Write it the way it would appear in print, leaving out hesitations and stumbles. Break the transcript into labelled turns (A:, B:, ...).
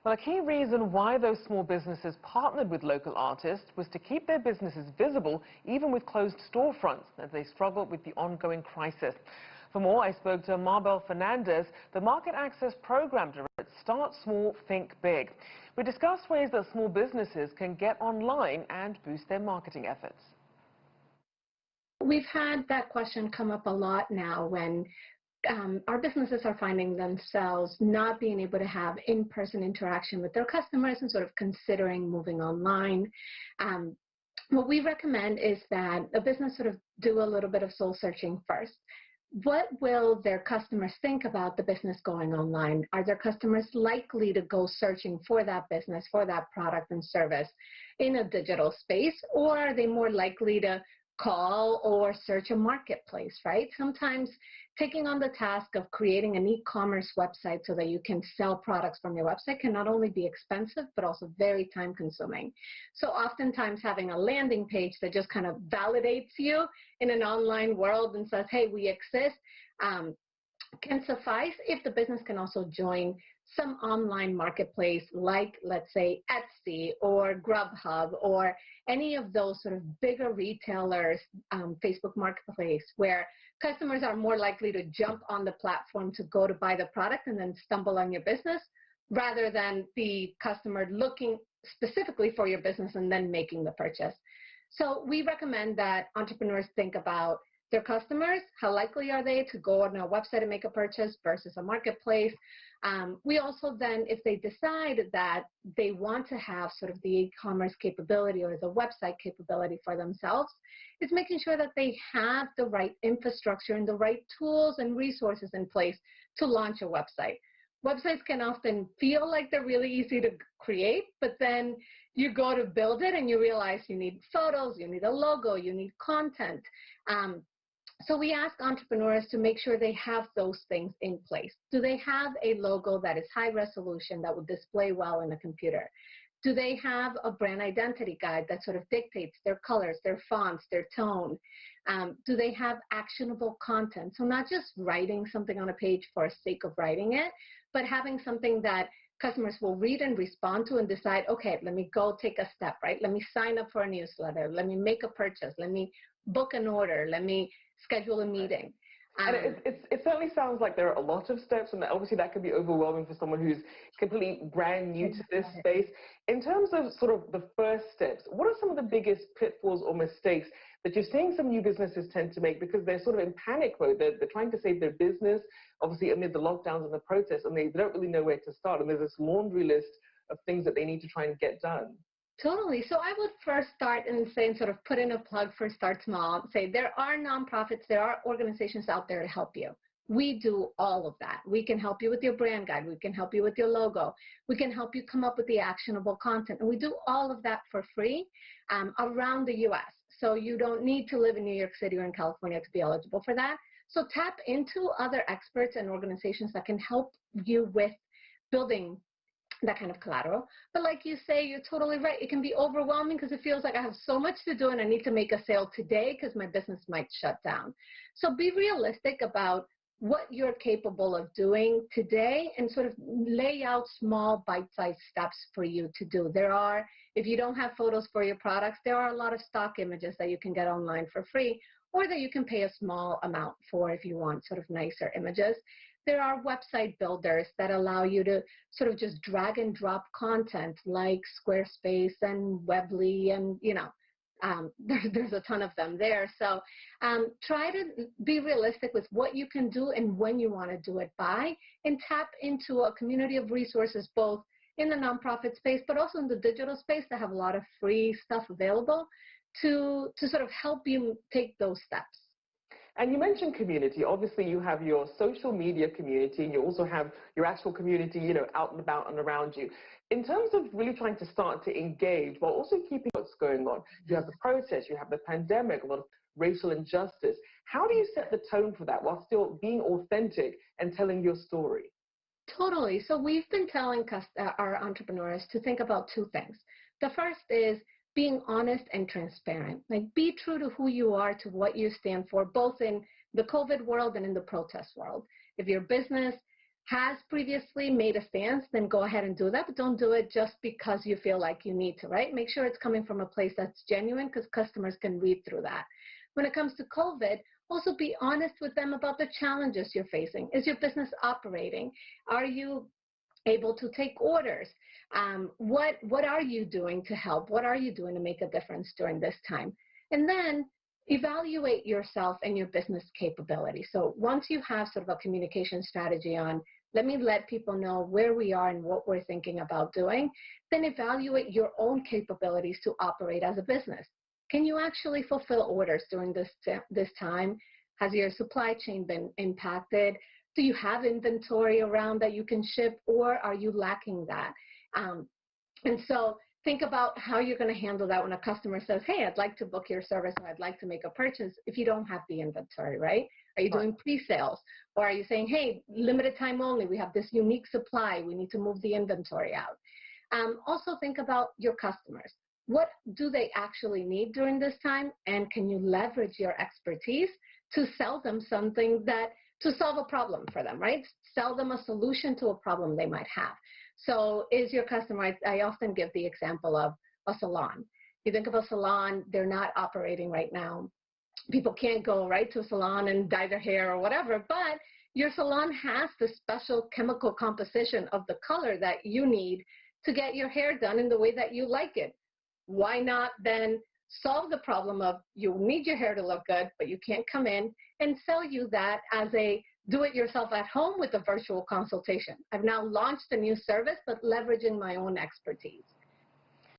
A: Well, a key reason why those small businesses partnered with local artists was to keep their businesses visible, even with closed storefronts, as they struggled with the ongoing crisis. For more, I spoke to Mabell Fernandez, the Market Access Program Director at Start Small, Think Big. We discussed ways that small businesses can get online and boost their marketing efforts.
B: We've had that question come up a lot now when our businesses are finding themselves not being able to have in-person interaction with their customers and sort of considering moving online. What we recommend is that a business sort of do a little bit of soul searching first. What will their customers think about the business going online? Are their customers likely to go searching for that business, for that product and service in a digital space, or are they more likely to call or search a marketplace, right? Sometimes taking on the task of creating an e-commerce website so that you can sell products from your website can not only be expensive, but also very time consuming. So oftentimes having a landing page that just kind of validates you in an online world and says, hey, we exist, can suffice if the business can also join some online marketplace like, let's say, Etsy or Grubhub or any of those sort of bigger retailers, Facebook Marketplace, where customers are more likely to jump on the platform to go to buy the product and then stumble on your business, rather than the customer looking specifically for your business and then making the purchase. So we recommend that entrepreneurs think about their customers, how likely are they to go on a website and make a purchase versus a marketplace. We also then, if they decide that they want to have sort of the e-commerce capability or the website capability for themselves, is making sure that they have the right infrastructure and the right tools and resources in place to launch a website. Websites can often feel like they're really easy to create, but then you go to build it and you realize you need photos, you need a logo, you need content. So we ask entrepreneurs to make sure they have those things in place. Do they have a logo that is high resolution that will display well in a computer? Do they have a brand identity guide that sort of dictates their colors, their fonts, their tone? Do they have actionable content? So not just writing something on a page for the sake of writing it, but having something that customers will read and respond to and decide, okay, let me go take a step, right? Let me sign up for a newsletter. Let me make a purchase. Let me book an order. Let me schedule a meeting.
A: And it certainly sounds like there are a lot of steps, and obviously that can be overwhelming for someone who's completely brand new to this space. In terms of sort of the first steps, what are some of the biggest pitfalls or mistakes that you're seeing some new businesses tend to make because they're sort of in panic mode? They're trying to save their business, obviously amid the lockdowns and the protests, and they don't really know where to start. And there's this laundry list of things that they need to try and get done.
B: Totally. So I would first start and say, and sort of put in a plug for Start Small, say there are nonprofits, there are organizations out there to help you. We do all of that. We can help you with your brand guide. We can help you with your logo. We can help you come up with the actionable content. And we do all of that for free around the U.S. So you don't need to live in New York City or in California to be eligible for that. So tap into other experts and organizations that can help you with building that kind of collateral. But like you say, you're totally right. It can be overwhelming because it feels like I have so much to do and I need to make a sale today because my business might shut down. So be realistic about what you're capable of doing today and sort of lay out small bite-sized steps for you to do. There are, if you don't have photos for your products, there are a lot of stock images that you can get online for free or that you can pay a small amount for if you want sort of nicer images. There are website builders that allow you to sort of just drag and drop content like Squarespace and Weebly and, you know, there's a ton of them there. So try to be realistic with what you can do and when you want to do it by, and tap into a community of resources both in the nonprofit space but also in the digital space that have a lot of free stuff available to sort of help you take those steps.
A: And you mentioned community. Obviously, you have your social media community, and you also have your actual community, you know, out and about and around you. In terms of really trying to start to engage while also keeping what's going on, you have the protests, you have the pandemic, a lot of racial injustice. How do you set the tone for that while still being authentic and telling your story?
B: Totally. So we've been telling our entrepreneurs to think about two things. The first is being honest and transparent. Like, be true to who you are, to what you stand for, both in the COVID world and in the protest world. If your business has previously made a stance, then go ahead and do that, but don't do it just because you feel like you need to, right? Make sure it's coming from a place that's genuine, because customers can read through that. When it comes to COVID, also be honest with them about the challenges you're facing. Is your business operating? Are you able to take orders? What are you doing to help? What are you doing to make a difference during this time? And then evaluate yourself and your business capability. So once you have sort of a communication strategy on, let me let people know where we are and what we're thinking about doing, then evaluate your own capabilities to operate as a business. Can you actually fulfill orders during this time? Has your supply chain been impacted? Do you have inventory around that you can ship, or are you lacking that? And so think about how you're going to handle that when a customer says, hey, I'd like to book your service, or I'd like to make a purchase, if you don't have the inventory, right? Are you doing pre-sales? Or are you saying, hey, limited time only, we have this unique supply, we need to move the inventory out? Also think about your customers. What do they actually need during this time? And can you leverage your expertise to sell them something to solve a problem for them, right? Sell them a solution to a problem they might have. So is your customer, I often give the example of a salon. You think of a salon, they're not operating right now. People can't go right to a salon and dye their hair or whatever, but your salon has the special chemical composition of the color that you need to get your hair done in the way that you like it. Why not then solve the problem of you need your hair to look good, but you can't come in, and sell you that as a do-it-yourself at home with a virtual consultation. I've now launched a new service, but leveraging my own expertise.